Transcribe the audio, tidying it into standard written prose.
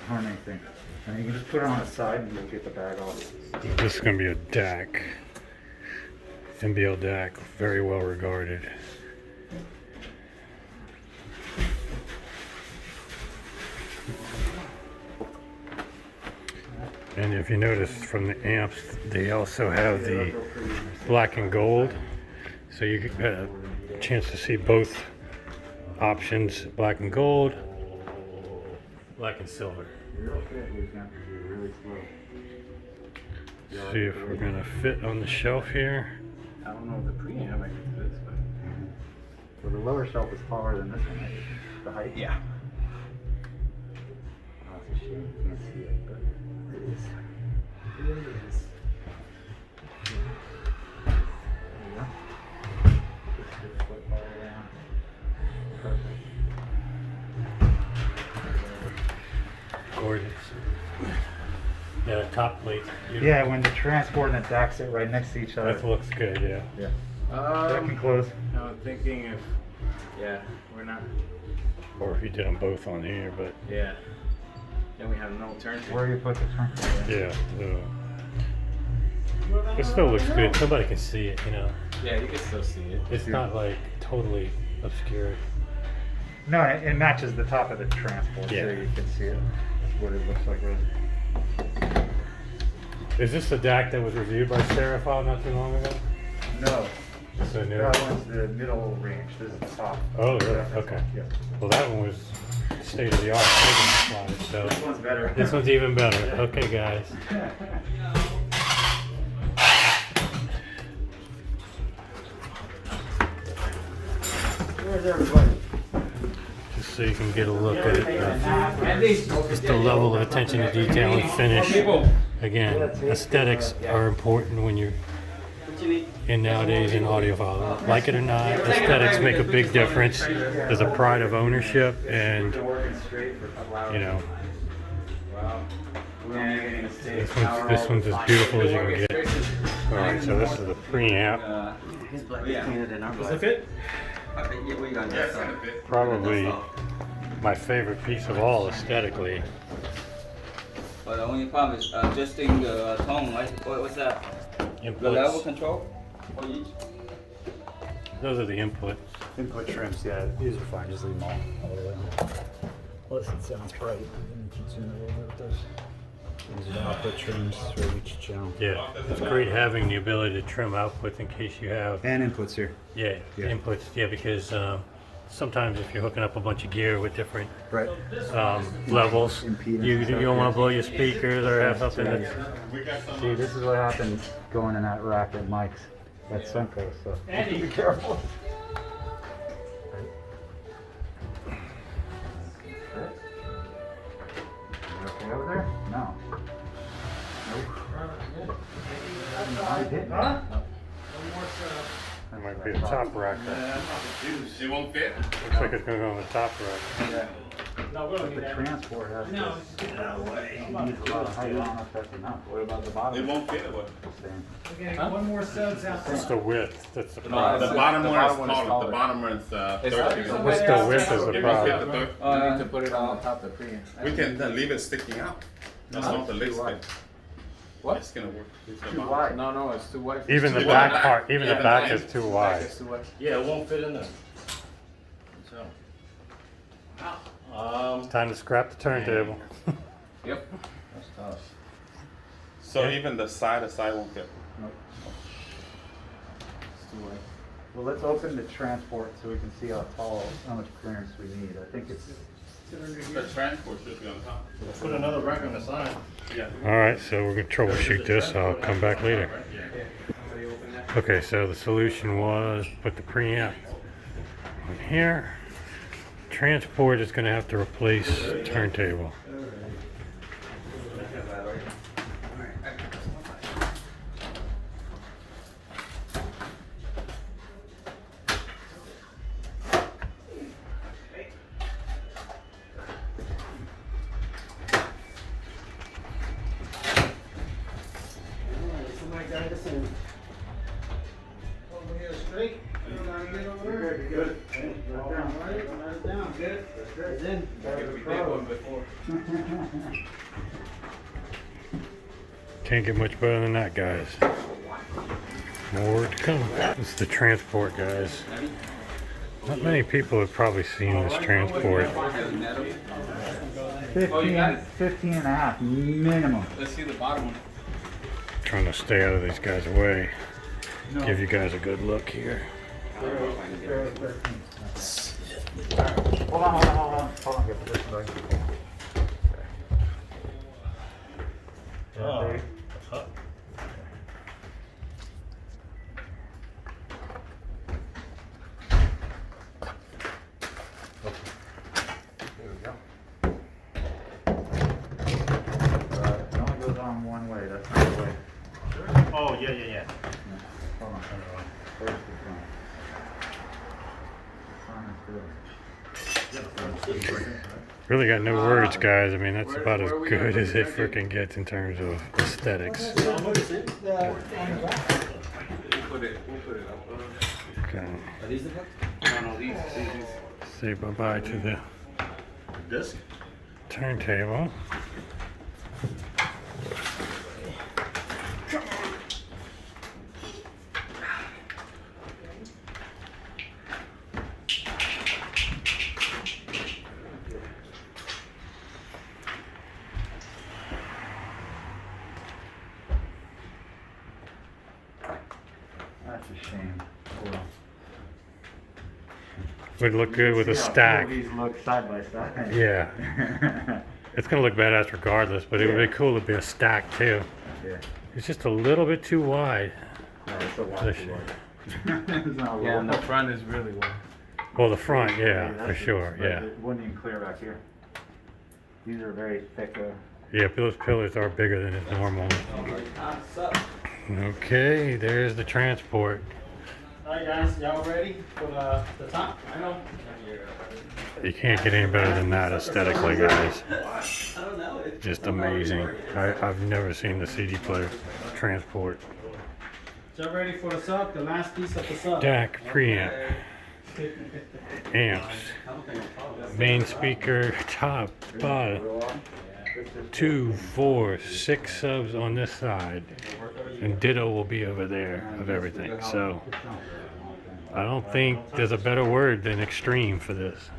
harm anything. And you can just put it on the side and you'll get the bag off. This is going to be a DAC. MBL DAC, very well regarded. And if you notice from the amps, they also have the black and gold. So you get a chance to see both options, black and gold, black and silver. See if we're gonna fit on the shelf here. I don't know if the preamp I can do this, but well, the lower shelf is taller than this one. Right? The height. Yeah. Oh, it's a shame you can't see it, but it is. It is. There you go. Just flip all around. Perfect. Gorgeous. Yeah, the top plate. Yeah, when the transport and the DAC sit right next to each other. That looks good, yeah. Yeah. That can close. I'm thinking if, yeah, we're not, Or if you did them both on here, but yeah. Then we have no turntable. Where you put the turntable? yeah. It still looks good. Somebody can see it, you know. Yeah, you can still see it. It's not like totally obscured. No, it matches the top of the transport, Yeah. so you can see it. That's what it looks like. Really. Is this the DAC that was reviewed by Audiophile not too long ago? No, So new. that one's the middle range. This is the top. Oh, really? Yeah, Okay. Yeah. Well, that one was state of the art. So This one's better. this one's even better. Okay, guys. Where's everybody? Just so you can get a look at it. Just the level of attention to detail and finish. Again, aesthetics are important when you're in nowadays in audiophile. Like it or not, aesthetics make a big difference. There's a pride of ownership, and you know, this one's as beautiful as you can get. All right, so this is the preamp. Does it fit? Probably my favorite piece of all aesthetically. But the only problem is adjusting the tone, right? What's that? The level Inputs. control for each? Those are the inputs. Input trims, yeah, these are fine. Just leave them all the way on. Unless it sounds bright. Then you can tune it a little bit with those. These are the output trims for each channel. Yeah, it's great having the ability to trim outputs in case you have And inputs here. yeah. Inputs. Yeah, because sometimes if you're hooking up a bunch of gear with different Right. levels, Impedance you and stuff, don't want yeah. to blow your speakers or have something that's See, this is what happens going in that rack at Mike's. That's Sunco, so be careful. You okay over there? No. Nope. I didn't. That might be a top rack. It won't fit? Looks like it's going to go on the top rack. Yeah. But the transport has to use a lot of height. I don't know if that's enough. What about the bottom? It won't fit or what? One more subs out It's the width. That's the The problem. bottom one is taller. The bottom one is 30. What's the width is the It won't fit problem. the 30. You need to put it on top of the preamp. We can leave it sticking out. That's not the legs fit. What? It's gonna work. Too wide. No, it's too wide. Even the Too back wide. part, even the Even back the is too wide. It's too wide. Yeah, it won't fit in there. So. Time to scrap the turntable. Yep. That's tough. So even the side won't fit. It's too wide. Well, let's open the transport so we can see how much clearance we need. I think it's. The transport should be on top. Put another rack on the side. Yeah. All right, so we're going to troubleshoot this. I'll come back later. Okay, so the solution was put the preamp on here. Transport is going to have to replace turntable. Somebody guide us in. Over here straight. Good. Can't get much better than that, guys. More to come. This is the transport, guys. Not many people have probably seen this transport. 15 and a half minimum. Let's see the bottom one. Trying to stay out of these guys' way. Give you guys a good look here. Hold on. Get this back. Oh. There we go. It only goes on one way. That's not the way. Oh, yeah. Hold on. Where's the front? Really got no words, guys. I mean, that's about as good as it freaking gets in terms of aesthetics. We'll put it up. Okay. Are these the books? No, these. Say bye-bye to the Disc? turntable. That's a shame. Cool. Would look good with a See how stack. cool these look side by side. Yeah. It's gonna look badass regardless, but it would be cool to be a stack too. Yeah. It's just a little bit too wide. No, it's a lot This- too wide. It's not Yeah, and the low. front is really wide. Well, the front, yeah, for That's sure, but yeah. It wouldn't even clear back here. These are very thick. Yeah, those pillars are bigger than is normal. Okay, there's the transport. Alright guys, y'all ready for the top? I know. You can't get any better than that aesthetically, guys. Just amazing. I've never seen the CD player transport. Y'all ready for the sub? The last piece of the sub. DAC, preamp, amps, main speaker, top, bottom. 2, 4, 6 subs on this side, and ditto will be over there of everything. So I don't think there's a better word than extreme for this.